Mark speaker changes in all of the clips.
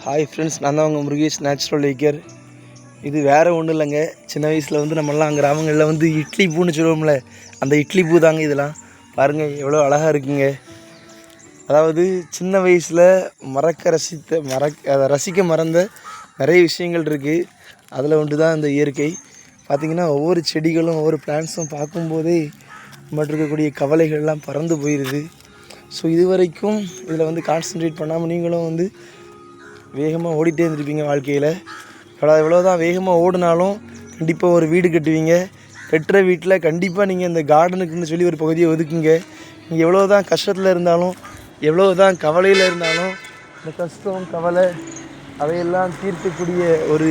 Speaker 1: Hi friends, நான் தான் உங்கள் முருகேஷ் நேச்சுரல் லேக்கர். இது வேறு ஒன்றும் இல்லைங்க. சின்ன வயசில் வந்து நம்மளாம் கிராமங்களில் வந்து இட்லி பூன்னு சொல்லுவோம்ல, அந்த இட்லி பூ தாங்க இதெல்லாம். பாருங்கள் எவ்வளோ அழகாக இருக்குங்க. அதாவது சின்ன வயசில் அதை ரசிக்க மறந்த நிறைய விஷயங்கள் இருக்குது. அதில் ஒன்று தான் இந்த இயற்கை. பார்த்திங்கன்னா ஒவ்வொரு செடிகளும் ஒவ்வொரு பிளான்ட்ஸும் பார்க்கும்போதே நம்மகிட்ட இருக்கக்கூடிய கவலைகள்லாம் பறந்து போயிடுது. ஸோ இது வரைக்கும் இதில் வந்து கான்சன்ட்ரேட் பண்ணாமல் நீங்களும் வந்து வேகமாக ஓடிட்டே இருந்திருப்பீங்க வாழ்க்கையில். எவ்வளோ தான் வேகமாக ஓடினாலும் கண்டிப்பாக ஒரு வீடு கட்டுவீங்க. கட்டுற வீட்டில் கண்டிப்பாக நீங்கள் இந்த கார்டனுக்குன்னு சொல்லி ஒரு பகுதியை ஒதுக்குங்க. நீங்கள் எவ்வளோ தான் கஷ்டத்தில் இருந்தாலும், எவ்வளோ தான் கவலையில் இருந்தாலும், இந்த கஷ்டம் கவலை அதையெல்லாம் தீர்க்கக்கூடிய ஒரு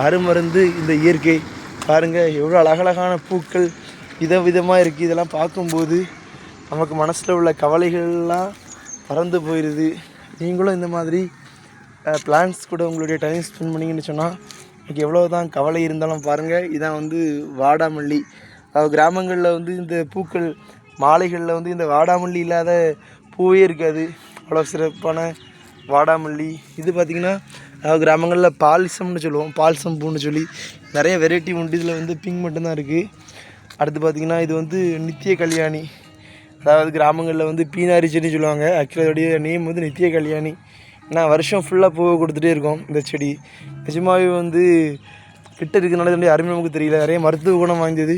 Speaker 1: அருமருந்து இந்த இயற்கை. பாருங்கள் எவ்வளோ அழகழகான பூக்கள் விதவிதமாக இருக்குது. இதெல்லாம் பார்க்கும்போது நமக்கு மனசில் உள்ள கவலைகள்லாம் பறந்து போயிடுது. நீங்களும் இந்த மாதிரி பிளான்ஸ் கூட உங்களுடைய டைம் ஸ்பெண்ட் பண்ணிங்கன்னு சொன்னால் எனக்கு எவ்வளோ தான் கவலை இருந்தாலும் பாருங்கள், இதான் வந்து வாடாமல்லி. கிராமங்களில் வந்து இந்த பூக்கள் மாலைகளில் வந்து இந்த வாடாமல்லி இல்லாத பூவே இருக்காது. அவ்வளோ சிறப்பான வாடாமல்லி. இது பார்த்திங்கன்னா கிராமங்களில் பால்சம்னு சொல்லுவோம், பால்சம் பூன்னு சொல்லி நிறைய வெரைட்டி உண்டு. இதில் வந்து பிங்க் மட்டும்தான் இருக்குது. அடுத்து பார்த்திங்கன்னா இது வந்து நித்திய கல்யாணி. அதாவது கிராமங்களில் வந்து பீனாரி செடின்னு சொல்லுவாங்க. ஆக்சுவலாக அதோடைய நேம் வந்து நித்திய கல்யாணி. நான் வருஷம் ஃபுல்லாக பூவை கொடுத்துட்டே இருக்கோம் இந்த செடி. நிஜமாகவே வந்து கிட்ட இருக்கிறனால இதனுடைய அருமை நமக்கு தெரியல. நிறைய மருத்துவ குணம் வாய்ந்தது.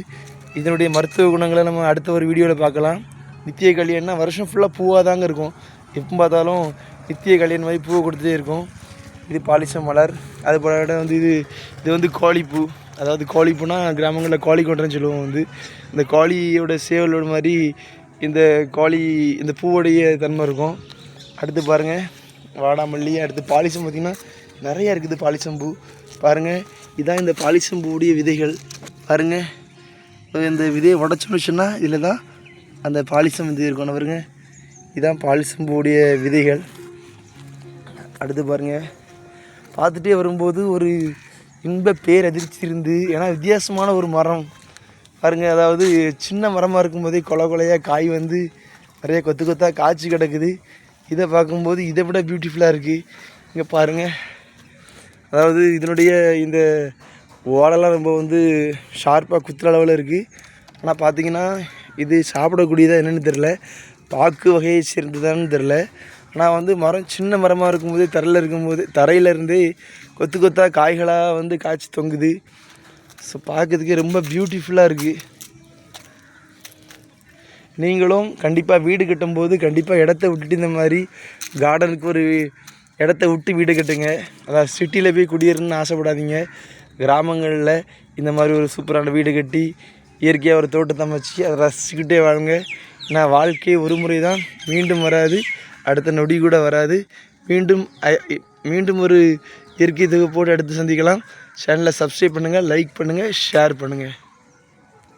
Speaker 1: இதனுடைய மருத்துவ குணங்களை நம்ம அடுத்த ஒரு வீடியோவில் பார்க்கலாம். நித்திய கல்யாணினா வருஷம் ஃபுல்லாக பூவாக தாங்க இருக்கும். எப்போ பார்த்தாலும் நித்திய கல்யாணி மாதிரி பூவை கொடுத்துட்டே இருக்கும். இது பாலிசம் மலர். அது போல வந்து இது வந்து கோழிப்பூ. அதாவது கோழிப்பூனா கிராமங்களில் கோழி கொண்டுறேன்னு சொல்லுவோம். வந்து இந்த கோழியோட சேவலோட மாதிரி இந்த பூவோடைய தன்மை இருக்கும். அடுத்து பாருங்கள் வாடாமல்லி. அடுத்து பாலிசம் பார்த்திங்கன்னா நிறையா இருக்குது. பாலிசம் பூ பாருங்கள், இதான் இந்த பாலிசம் பூவுடைய விதைகள். பாருங்கள், இந்த விதையை உடச்சோன்னு சொன்னால் இதில் தான் அந்த பாலிசம் விதை இருக்கும். பாருங்க, இதான் பாலிசம் பூவுடைய விதைகள். அடுத்து பாருங்கள், பார்த்துட்டே வரும்போது ஒரு இன்ப பேரதிர்ச்சி இருந்து, ஏன்னா வித்தியாசமான ஒரு மரம் பாருங்கள். அதாவது சின்ன மரமாக இருக்கும்போதே கொலையாக காய் வந்து நிறைய கொத்து கொத்தாக காய்ச்சி கிடக்குது. இதை பார்க்கும்போது இதை விட பியூட்டிஃபுல்லாக இருக்குது. இங்கே பாருங்கள், அதாவது இதனுடைய இந்த ஓலெல்லாம் ரொம்ப வந்து ஷார்ப்பாக குத்துற அளவில் இருக்குது. ஆனால் பார்த்திங்கன்னா இது சாப்பிடக்கூடியதாக என்னென்னு தெரில, பாக்கு வகையை சேர்ந்ததான்னு தெரில. ஆனால் வந்து மரம் சின்ன மரமாக இருக்கும்போது தரையிலேருந்தே கொத்து கொத்தாக காய்களாக வந்து காய்ச்சி தொங்குது. ஸோ பார்க்கறதுக்கே ரொம்ப பியூட்டிஃபுல்லாக இருக்குது. நீங்களும் கண்டிப்பாக வீடு கட்டும்போது கண்டிப்பாக இடத்த விட்டுட்டு இந்த மாதிரி கார்டனுக்கு ஒரு இடத்த விட்டு வீடு கட்டுங்க. அதாவது சிட்டியில் போய் குடியேறணும்னு ஆசைப்படாதீங்க. கிராமங்களில் இந்த மாதிரி ஒரு சூப்பரான வீடு கட்டி இயற்கையாக ஒரு தோட்டத்தை அமைச்சு அதை ரசிச்சுக்கிட்டே வாழுங்க. ஏன்னா வாழ்க்கை ஒரு முறை தான், மீண்டும் வராது, அடுத்த நொடி கூட வராது. மீண்டும் ஒரு இயற்கை தொகுப்போடு அடுத்து சந்திக்கலாம். சேனலை சப்ஸ்கிரைப் பண்ணுங்கள், லைக் பண்ணுங்கள், ஷேர் பண்ணுங்கள்.